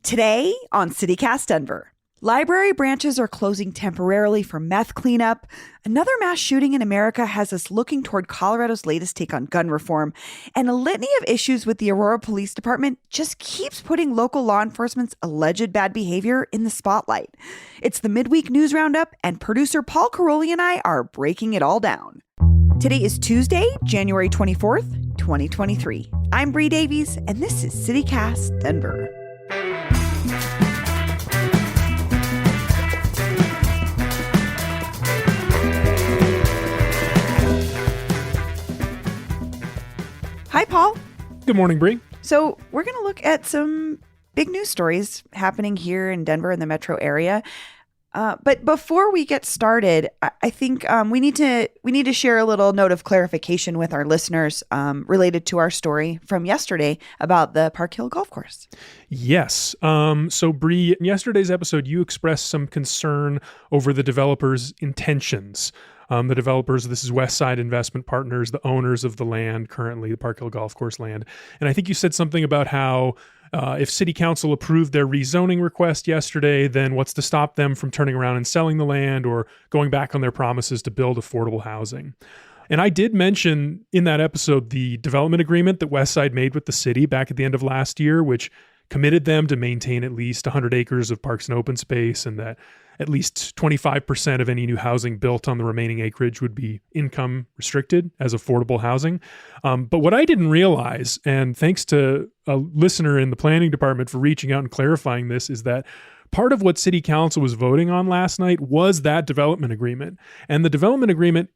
Today on CityCast Denver, library branches are closing temporarily for meth cleanup. Another mass shooting in America has us looking toward Colorado's latest take on gun reform. And a litany of issues with the Aurora Police Department just keeps putting local law enforcement's alleged bad behavior in the spotlight. It's the midweek news roundup, and producer Paul Caroli and I are breaking it all down. Today is Tuesday, January 24th, 2023. I'm Bree Davies, and this is CityCast Denver. Hi, Paul. Good morning, Bree. So we're going to look at some big news stories happening here in Denver and the metro area. But before we get started, I think we need to share a little note of clarification with our listeners related to our story from yesterday about the Park Hill Golf Course. Yes. So, Bree, in yesterday's episode, you expressed some concern over the developers' intentions. The developers, this is Westside Investment Partners, the owners of the land, currently the Park Hill Golf Course land. And I think you said something about how if City Council approved their rezoning request yesterday, then what's to stop them from turning around and selling the land or going back on their promises to build affordable housing? And I did mention in that episode the development agreement that Westside made with the city back at the end of last year, which committed them to maintain at least 100 acres of parks and open space, and that at least 25% of any new housing built on the remaining acreage would be income restricted as affordable housing. But what I didn't realize, and thanks to a listener in the planning department for reaching out and clarifying this, is that part of what City Council was voting on last night was that development agreement. And the development agreement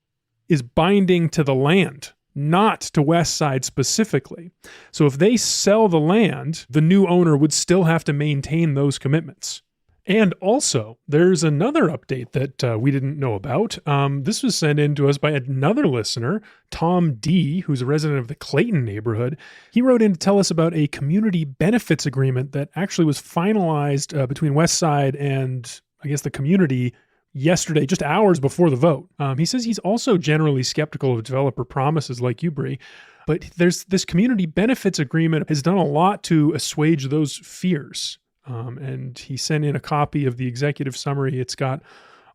is binding to the land, not to Westside specifically. So if they sell the land, the new owner would still have to maintain those commitments. And also, there's another update that we didn't know about. This was sent in to us by another listener, Tom D., who's a resident of the Clayton neighborhood. He wrote in to tell us about a community benefits agreement that actually was finalized between Westside and, I guess, the community yesterday, just hours before the vote. He says he's also generally skeptical of developer promises like you, Bree. But there's this community benefits agreement has done a lot to assuage those fears. And he sent in a copy of the executive summary. It's got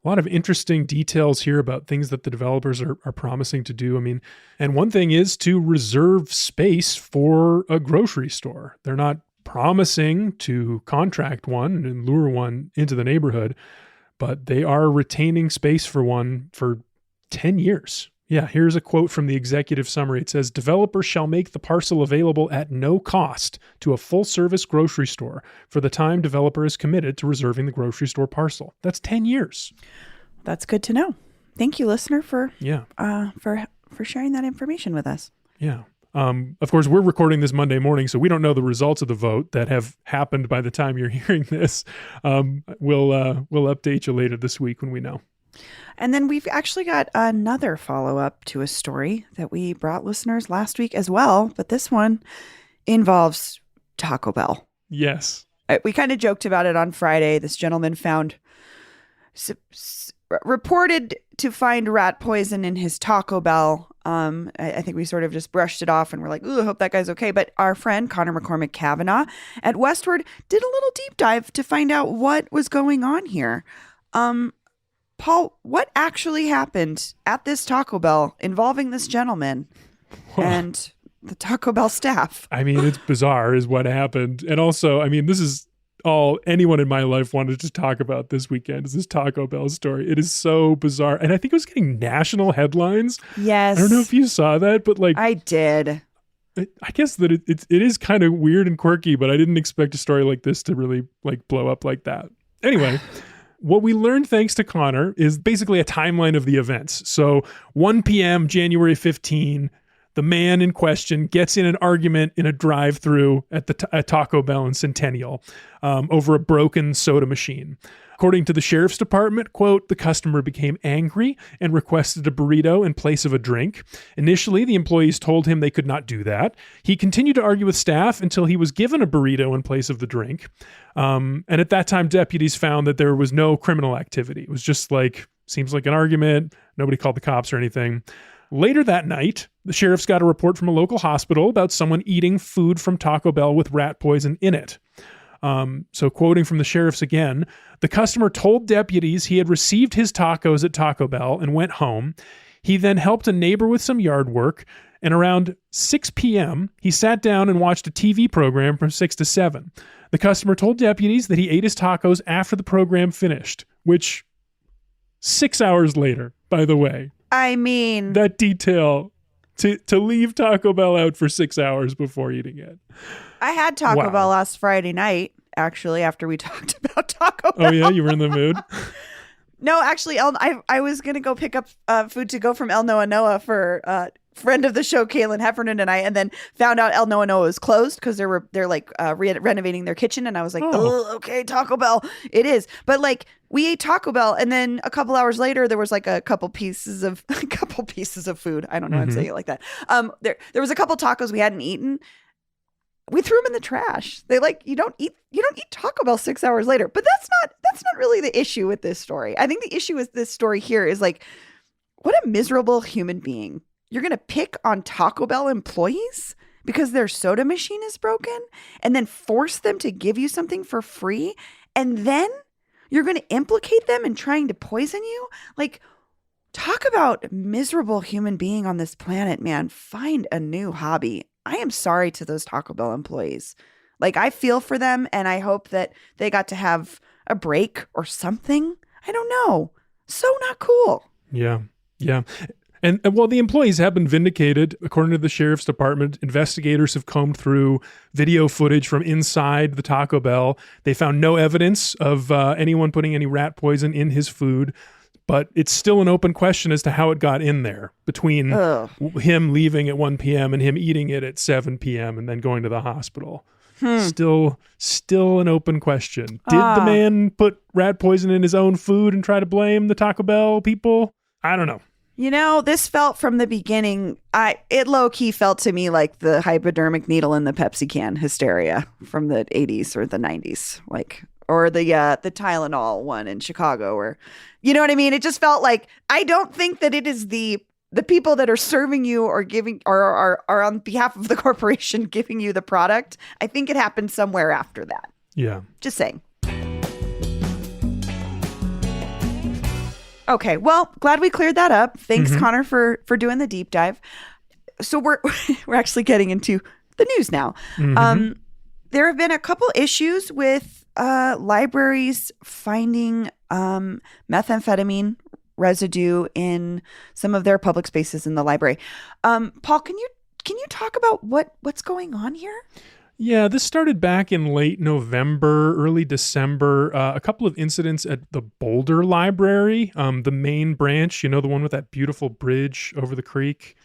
a lot of interesting details here about things that the developers are promising to do. I mean, and one thing is to reserve space for a grocery store. They're not promising to contract one and lure one into the neighborhood, but they are retaining space for one for 10 years. Yeah, here's a quote from the executive summary. It says, "Developers shall make the parcel available at no cost to a full-service grocery store for the time developer is committed to reserving the grocery store parcel." That's 10 years. That's good to know. Thank you, listener, for sharing that information with us. Yeah. Of course, we're recording this Monday morning, so we don't know the results of the vote that have happened by the time you're hearing this. We'll update you later this week when we know. And then we've actually got another follow-up to a story that we brought listeners last week as well, but this one involves Taco Bell. Yes. We kind of joked about it on Friday. This gentleman reported to find rat poison in his Taco Bell. I think we sort of just brushed it off and we're like, ooh, I hope that guy's okay. But our friend Connor McCormick Kavanaugh at Westward did a little deep dive to find out what was going on here. Paul, what actually happened at this Taco Bell involving this gentleman and the Taco Bell staff? I mean, it's bizarre is what happened. And also, I mean, this is all anyone in my life wanted to talk about this weekend is this Taco Bell story. It is so bizarre. And I think it was getting national headlines. Yes. I don't know if you saw that, but like... I did. I guess that it is kind of weird and quirky, but I didn't expect a story like this to really like blow up like that. Anyway... What we learned thanks to Connor is basically a timeline of the events. So 1 p.m., January 15, the man in question gets in an argument in a drive-thru at Taco Bell in Centennial over a broken soda machine. According to the sheriff's department, quote, the customer became angry and requested a burrito in place of a drink. Initially, the employees told him they could not do that. He continued to argue with staff until he was given a burrito in place of the drink. And at that time, deputies found that there was no criminal activity. It was just like, seems like an argument. Nobody called the cops or anything. Later that night, the sheriffs got a report from a local hospital about someone eating food from Taco Bell with rat poison in it. So quoting from the sheriffs again, the customer told deputies he had received his tacos at Taco Bell and went home. He then helped a neighbor with some yard work, and around 6 p.m., he sat down and watched a TV program from 6 to 7. The customer told deputies that he ate his tacos after the program finished, which 6 hours later, by the way. I mean, that detail to leave Taco Bell out for 6 hours before eating it. I had Taco Bell last Friday night, actually, after we talked about Taco Bell. Oh, yeah? You were in the mood? No, actually, I was going to go pick up food to go from El Noa Noa for friend of the show, Kaylin Heffernan and I, and then found out El Noa Noa was closed because they're like renovating their kitchen. And I was like, oh, okay, Taco Bell. It is. But like we ate Taco Bell, and then a couple hours later, there was like a couple pieces of food. I don't know. I'm saying it like that. There was a couple tacos we hadn't eaten. We threw them in the trash. They like, you don't eat Taco Bell 6 hours later. But that's not really the issue with this story. I think the issue with this story here is like, what a miserable human being. You're going to pick on Taco Bell employees because their soda machine is broken and then force them to give you something for free. And then you're going to implicate them in trying to poison you. Like, talk about miserable human being on this planet, man. Find a new hobby. I am sorry to those Taco Bell employees. Like, I feel for them, and I hope that they got to have a break or something. I don't know. So not cool. Yeah. Yeah. And while the employees have been vindicated, according to the sheriff's department, investigators have combed through video footage from inside the Taco Bell. They found no evidence of anyone putting any rat poison in his food. But it's still an open question as to how it got in there between him leaving at 1 p.m. and him eating it at 7 p.m. and then going to the hospital. Still an open question. Did the man put rat poison in his own food and try to blame the Taco Bell people? I don't know. You know, this felt from the beginning, it low-key felt to me like the hypodermic needle in the Pepsi can hysteria from the 80s or the 90s. Like, or the Tylenol one in Chicago, or, you know what I mean? It just felt like, I don't think that it is the people that are serving you or giving or are on behalf of the corporation giving you the product. I think it happened somewhere after that. Yeah. Just saying. Okay, well, glad we cleared that up. Thanks, Connor, for doing the deep dive. So we're actually getting into the news now. There have been a couple issues with libraries finding methamphetamine residue in some of their public spaces in the library. Paul, can you talk about what's going on here? Yeah, this started back in late November, early December. A couple of incidents at the Boulder Library, the main branch, you know, the one with that beautiful bridge over the creek.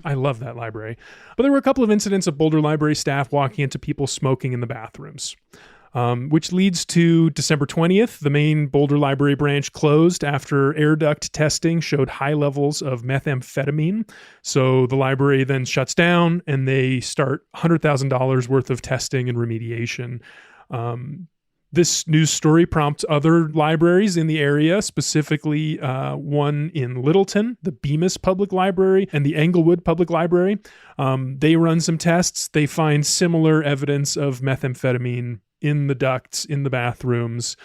I love that library. But there were a couple of incidents of Boulder Library staff walking into people smoking in the bathrooms. Which leads to December 20th. The main Boulder Library branch closed after air duct testing showed high levels of methamphetamine. So the library then shuts down and they start $100,000 worth of testing and remediation. This news story prompts other libraries in the area, specifically one in Littleton, the Bemis Public Library, and the Englewood Public Library. They run some tests. They find similar evidence of methamphetamine in the ducts, in the bathrooms.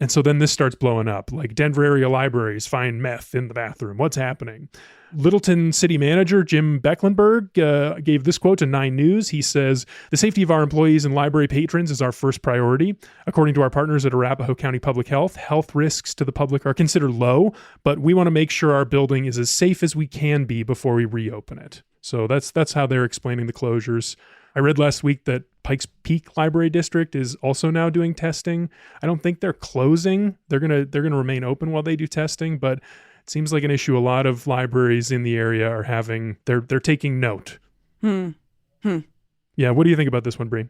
And so then this starts blowing up. Like, Denver area libraries find meth in the bathroom. What's happening? Littleton City Manager Jim Becklenberg gave this quote to 9 News. He says, "The safety of our employees and library patrons is our first priority. According to our partners at Arapahoe County Public Health, health risks to the public are considered low, but we want to make sure our building is as safe as we can be before we reopen it." So that's how they're explaining the closures. I read last week that Pikes Peak Library District is also now doing testing. I don't think they're closing. They're gonna remain open while they do testing, but it seems like an issue a lot of libraries in the area are having. They're taking note. Yeah, what do you think about this one, Bree?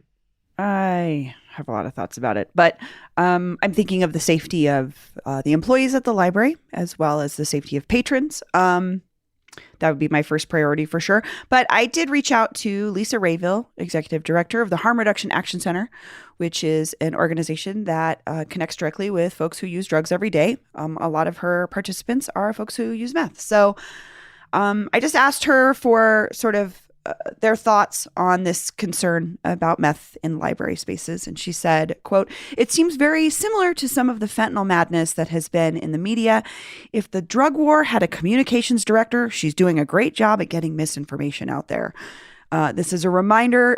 I have a lot of thoughts about it, but I'm thinking of the safety of the employees at the library as well as the safety of patrons. That would be my first priority for sure. But I did reach out to Lisa Rayville, Executive Director of the Harm Reduction Action Center, which is an organization that connects directly with folks who use drugs every day. A lot of her participants are folks who use meth. So I just asked her for sort of their thoughts on this concern about meth in library spaces. And she said, quote, "It seems very similar to some of the fentanyl madness that has been in the media. If the drug war had a communications director, she's doing a great job at getting misinformation out there. This is a reminder.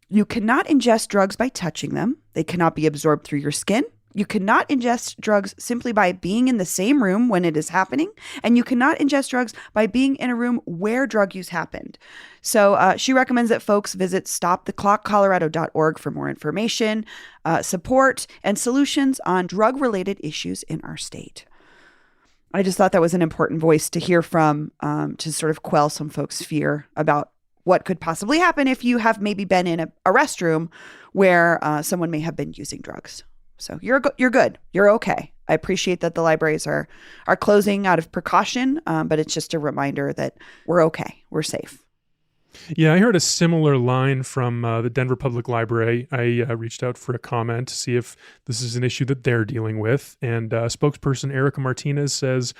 You cannot ingest drugs by touching them. They cannot be absorbed through your skin. You cannot ingest drugs simply by being in the same room when it is happening. And you cannot ingest drugs by being in a room where drug use happened." So she recommends that folks visit stoptheclockcolorado.org for more information, support, and solutions on drug-related issues in our state. I just thought that was an important voice to hear from, to sort of quell some folks' fear about what could possibly happen if you have maybe been in a restroom where someone may have been using drugs. So you're good. You're okay. I appreciate that the libraries are closing out of precaution, but it's just a reminder that we're okay. We're safe. Yeah, I heard a similar line from the Denver Public Library. I reached out for a comment to see if this is an issue that they're dealing with. And spokesperson Erica Martinez says,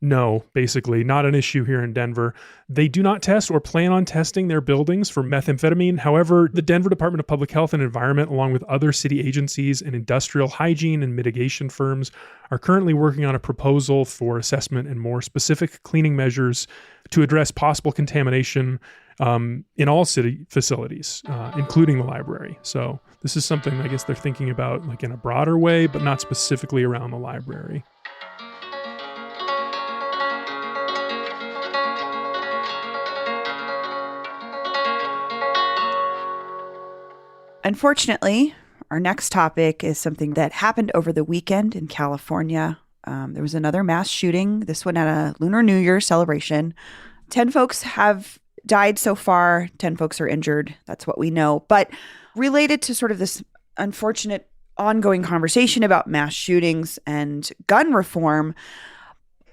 no, basically not an issue here in Denver. They do not test or plan on testing their buildings for methamphetamine. However, the Denver Department of Public Health and Environment, along with other city agencies and industrial hygiene and mitigation firms, are currently working on a proposal for assessment and more specific cleaning measures to address possible contamination in all city facilities, including the library. So this is something I guess they're thinking about like in a broader way, but not specifically around the library. Unfortunately, our next topic is something that happened over the weekend in California. There was another mass shooting, this one at a Lunar New Year celebration. 10 folks have died so far. 10 folks are injured. That's what we know. But related to sort of this unfortunate ongoing conversation about mass shootings and gun reform,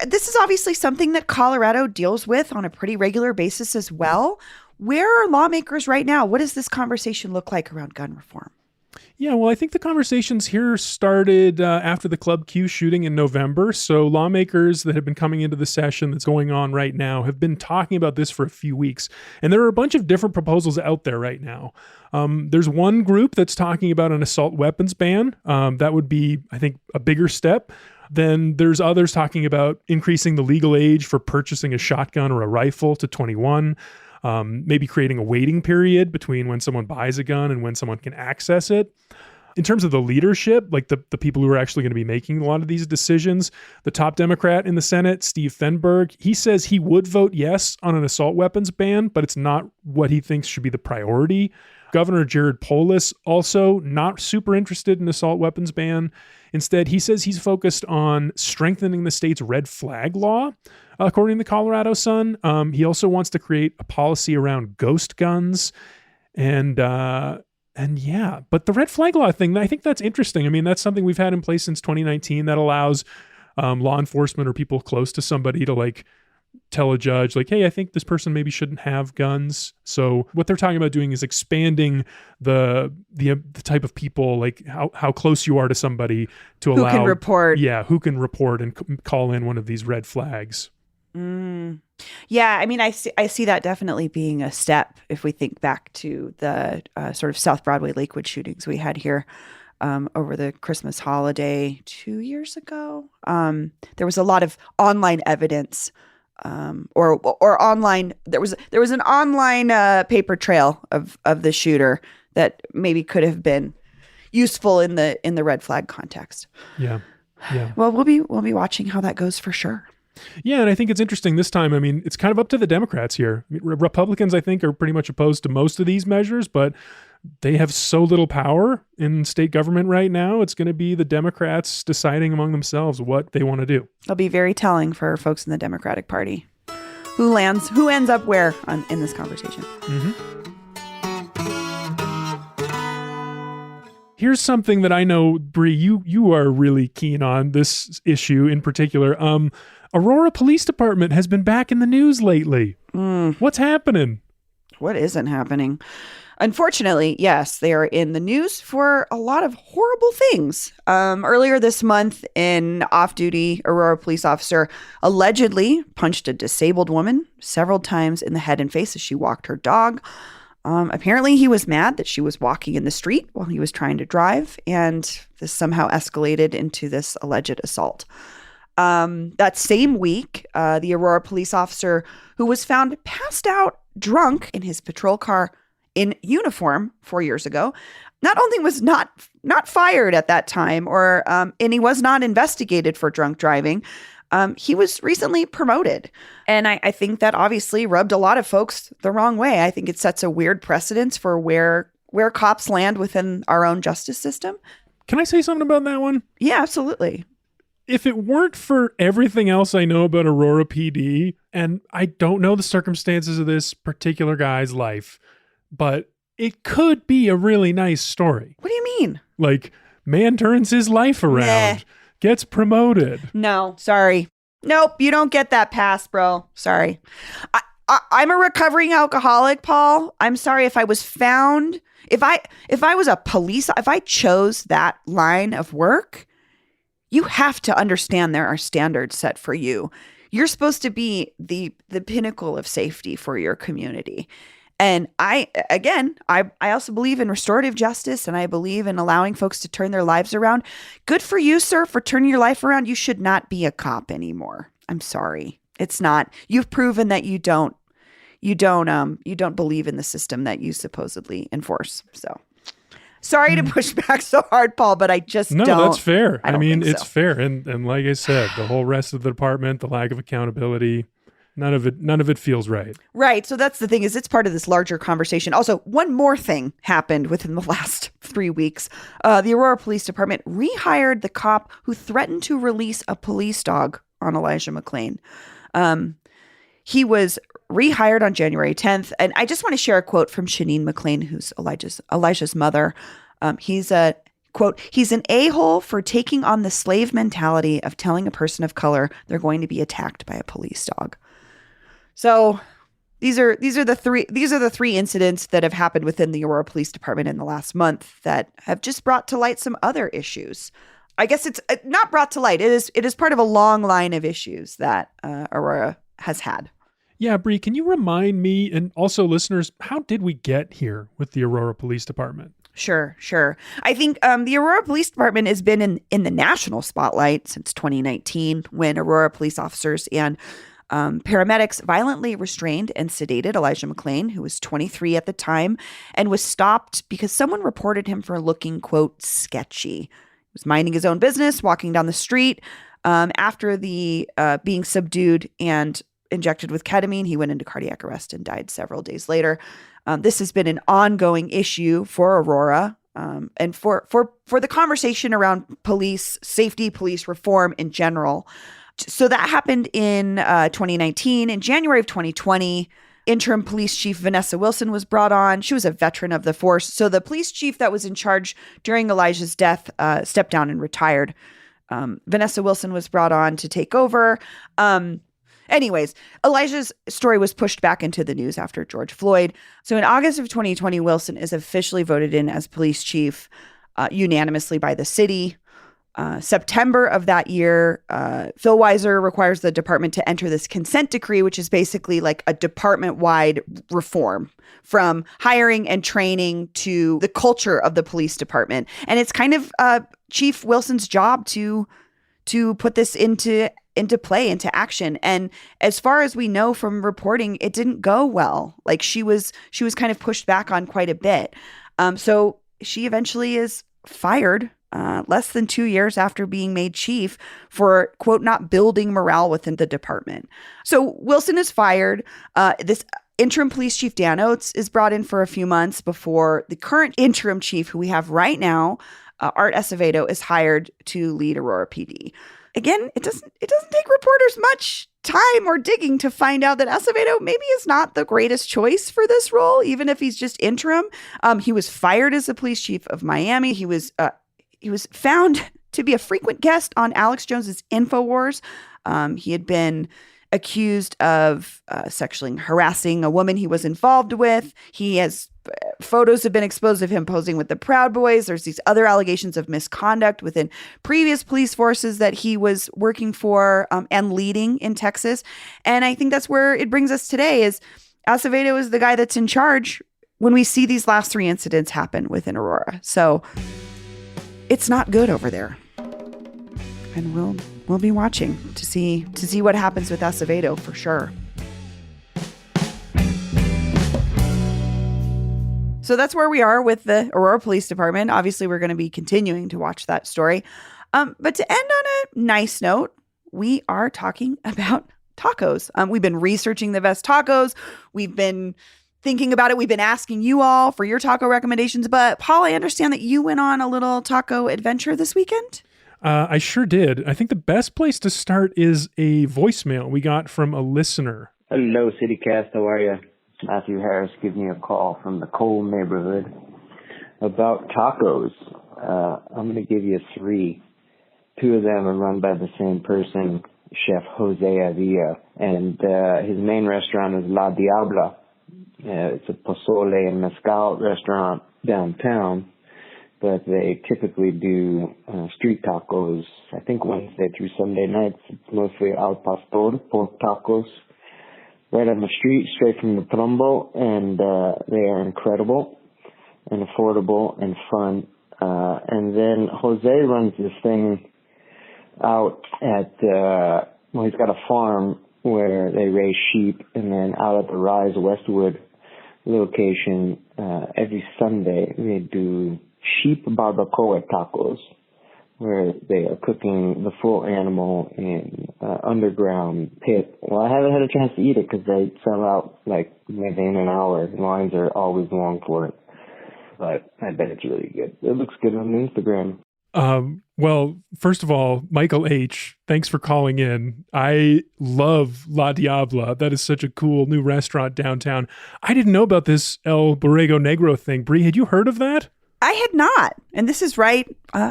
this is obviously something that Colorado deals with on a pretty regular basis as well. Where are lawmakers right now? What does this conversation look like around gun reform? Yeah, well, I think the conversations here started after the Club Q shooting in November. So lawmakers that have been coming into the session that's going on right now have been talking about this for a few weeks. And there are a bunch of different proposals out there right now. There's one group that's talking about an assault weapons ban. That would be, I think, a bigger step. Then there's others talking about increasing the legal age for purchasing a shotgun or a rifle to 21. Maybe creating a waiting period between when someone buys a gun and when someone can access it. In terms of the leadership, like the people who are actually going to be making a lot of these decisions, the top Democrat in the Senate, Steve Fenberg, he says he would vote yes on an assault weapons ban, but it's not what he thinks should be the priority. Governor Jared Polis also not super interested in assault weapons ban. Instead, he says he's focused on strengthening the state's red flag law. According to the Colorado Sun, he also wants to create a policy around ghost guns. And yeah, but the red flag law thing, I think that's interesting. I mean, that's something we've had in place since 2019 that allows law enforcement or people close to somebody to like tell a judge like, hey, I think this person maybe shouldn't have guns. So what they're talking about doing is expanding the type of people, like how close you are to somebody to allow. Who can report. Yeah, who can report and call in one of these red flags. Yeah, I mean, I see that definitely being a step if we think back to the sort of South Broadway Lakewood shootings we had here over the Christmas holiday 2 years ago. There was a lot of online evidence or online. There was an online paper trail of the shooter that maybe could have been useful in the red flag context. Yeah. Well, we'll be watching how that goes for sure. Yeah, and I think it's interesting this time. I mean, it's kind of up to the Democrats here. I mean, Republicans, I think, are pretty much opposed to most of these measures, but they have so little power in state government right now. It's going to be the Democrats deciding among themselves what they want to do. It'll be very telling for folks in the Democratic Party. Who ends up where in this conversation. Mm-hmm. Here's something that I know, Bree, you are really keen on this issue in particular. Aurora Police Department has been back in the news lately. What's happening? What isn't happening? Unfortunately, yes, they are in the news for a lot of horrible things. Earlier this month, an off-duty Aurora police officer allegedly punched a disabled woman several times in the head and face as she walked her dog. Apparently, he was mad that she was walking in the street while he was trying to drive, and this somehow escalated into this alleged assault. That same week, the Aurora police officer who was found passed out drunk in his patrol car in uniform 4 years ago, not only was not fired at that time, and he was not investigated for drunk driving, he was recently promoted. And I think that obviously rubbed a lot of folks the wrong way. I think it sets a weird precedence for where cops land within our own justice system. Can I say something about that one? Yeah, absolutely. If it weren't for everything else I know about Aurora PD, and I don't know the circumstances of this particular guy's life, but it could be a really nice story. What do you mean? Like, man turns his life around, gets promoted. No, sorry. Nope, you don't get that pass, bro. Sorry. I'm a recovering alcoholic, Paul. I'm sorry if I was found. If I was a police, if I chose that line of work, you have to understand there are standards set for you. You're supposed to be the pinnacle of safety for your community. And I also believe in restorative justice, and I believe in allowing folks to turn their lives around. Good for you, sir, for turning your life around. You should not be a cop anymore. I'm sorry. It's not. You've proven that you don't believe in the system that you supposedly enforce. So sorry to push back so hard, Paul, but I just don't. No, that's fair. I mean, it's fair. And like I said, the whole rest of the department, the lack of accountability, none of it feels right. Right. So that's the thing, is it's part of this larger conversation. Also, one more thing happened within the last 3 weeks. The Aurora Police Department rehired the cop who threatened to release a police dog on Elijah McClain. He was rehired on January 10th. And I just want to share a quote from Shanine McClain, who's Elijah's mother. He's a quote, "He's an a-hole for taking on the slave mentality of telling a person of color they're going to be attacked by a police dog." So these are the three incidents that have happened within the Aurora Police Department in the last month that have just brought to light some other issues. I guess it's not brought to light. It is part of a long line of issues that Aurora has had. Yeah, Bree, can you remind me and also listeners, how did we get here with the Aurora Police Department? Sure. I think the Aurora Police Department has been in the national spotlight since 2019, when Aurora police officers and paramedics violently restrained and sedated Elijah McClain, who was 23 at the time, and was stopped because someone reported him for looking, quote, sketchy. He was minding his own business, walking down the street. After the being subdued and injected with ketamine, he went into cardiac arrest and died several days later. This has been an ongoing issue for Aurora, and for the conversation around police safety, police reform in general. So that happened in 2019. In January of 2020, interim police chief Vanessa Wilson was brought on. She was a veteran of the force. So the police chief that was in charge during Elijah's death stepped down and retired. Vanessa Wilson was brought on to take over. Anyways, Elijah's story was pushed back into the news after George Floyd. So in August of 2020, Wilson is officially voted in as police chief unanimously by the city. September of that year, Phil Weiser requires the department to enter this consent decree, which is basically like a department-wide reform from hiring and training to the culture of the police department. And it's kind of Chief Wilson's job to put this into play, into action. And as far as we know from reporting, it didn't go well. Like she was kind of pushed back on quite a bit. So she eventually is fired less than 2 years after being made chief for, quote, not building morale within the department. So Wilson is fired. This interim police chief, Dan Oates, is brought in for a few months before the current interim chief, who we have right now, Art Acevedo, is hired to lead Aurora PD. Again, it doesn't take reporters much time or digging to find out that Acevedo maybe is not the greatest choice for this role, even if he's just interim. He was fired as the police chief of Miami. He was found to be a frequent guest on Alex Jones's InfoWars. He had been accused of sexually harassing a woman he was involved with. He has photos have been exposed of him posing with the Proud Boys. There's these other allegations of misconduct within previous police forces that he was working for and leading in Texas. And I think that's where it brings us today is Acevedo is the guy that's in charge when we see these last 3 incidents happen within Aurora. So it's not good over there. And we'll be watching to see what happens with Acevedo for sure. So that's where we are with the Aurora Police Department. Obviously, we're going to be continuing to watch that story. But to end on a nice note, we are talking about tacos. We've been researching the best tacos. We've been thinking about it. We've been asking you all for your taco recommendations. But Paul, I understand that you went on a little taco adventure this weekend. I sure did. I think the best place to start is a voicemail we got from a listener. Hello, CityCast. How are you? Matthew Harris giving you a call from the Cole neighborhood about tacos. I'm going to give you 3. 2 of them are run by the same person, Chef Jose Avilla, and his main restaurant is La Diabla. It's a pozole and mezcal restaurant downtown, but they typically do street tacos, I think Wednesday through Sunday nights. It's mostly al pastor, pork tacos, right on the street, straight from the Trumbo, and they are incredible and affordable and fun. And then Jose runs this thing out at, he's got a farm where they raise sheep, and then out at the Rise Westwood location, every Sunday they do sheep barbacoa tacos, where they are cooking the full animal in underground pit. Well, I haven't had a chance to eat it because they sell out like within an hour. Lines are always long for it, but I bet it's really good. It looks good on Instagram. Well, first of all, Michael H., thanks for calling in. I love La Diabla. That is such a cool new restaurant downtown. I didn't know about this El Borrego Negro thing. Bree, had you heard of that? I had not. And this is right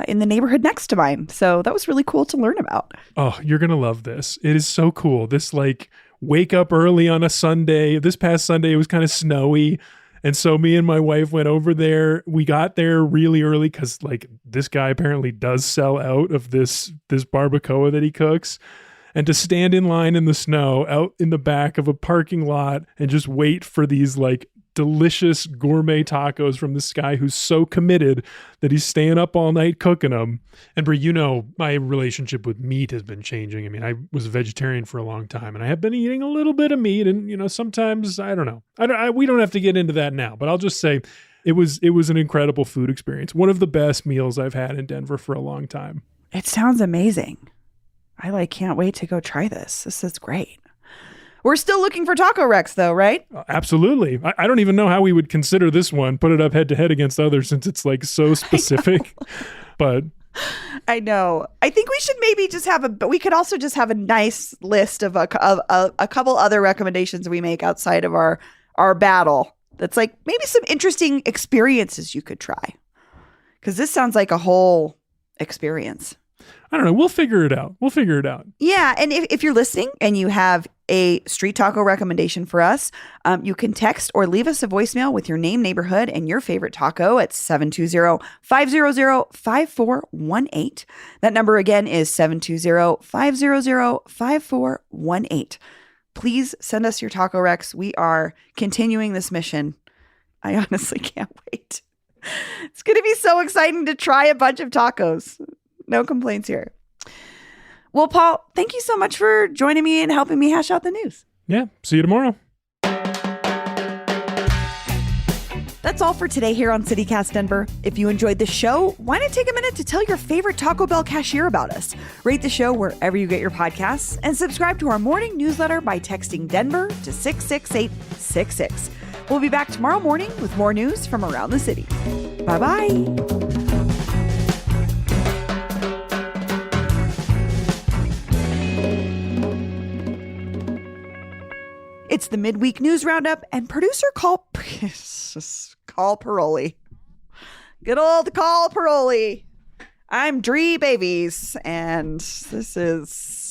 in the neighborhood next to mine. So that was really cool to learn about. Oh, you're going to love this. It is so cool. This like wake up early on a Sunday. This past Sunday, it was kind of snowy. And so me and my wife went over there. We got there really early because like this guy apparently does sell out of this barbacoa that he cooks. And to stand in line in the snow out in the back of a parking lot and just wait for these like delicious gourmet tacos from this guy who's so committed that he's staying up all night cooking them. And Brie, you know, my relationship with meat has been changing. I mean, I was a vegetarian for a long time and I have been eating a little bit of meat. And, you know, sometimes, I don't know. We don't have to get into that now, but I'll just say it was an incredible food experience. One of the best meals I've had in Denver for a long time. It sounds amazing. I can't wait to go try this. This is great. We're still looking for taco Rex, though, right? Absolutely. I don't even know how we would consider this one, put it up head to head against others since it's like so specific. But I know. I think we should maybe just we could also just have a nice list of a couple other recommendations we make outside of our battle. That's like maybe some interesting experiences you could try. Because this sounds like a whole experience. I don't know. We'll figure it out. Yeah. And if you're listening and you have a street taco recommendation for us, you can text or leave us a voicemail with your name, neighborhood, and your favorite taco at 720-500-5418. That number again is 720-500-5418. Please send us your taco Rex. We are continuing this mission. I honestly can't wait. It's going to be so exciting to try a bunch of tacos. No complaints here. Well, Paul, thank you so much for joining me and helping me hash out the news. Yeah. See you tomorrow. That's all for today here on CityCast Denver. If you enjoyed the show, why not take a minute to tell your favorite Taco Bell cashier about us? Rate the show wherever you get your podcasts and subscribe to our morning newsletter by texting Denver to 66866. We'll be back tomorrow morning with more news from around the city. Bye-bye. It's the midweek news roundup and producer Call Paroli. Good old Call Paroli. I'm Dree Babies, and this is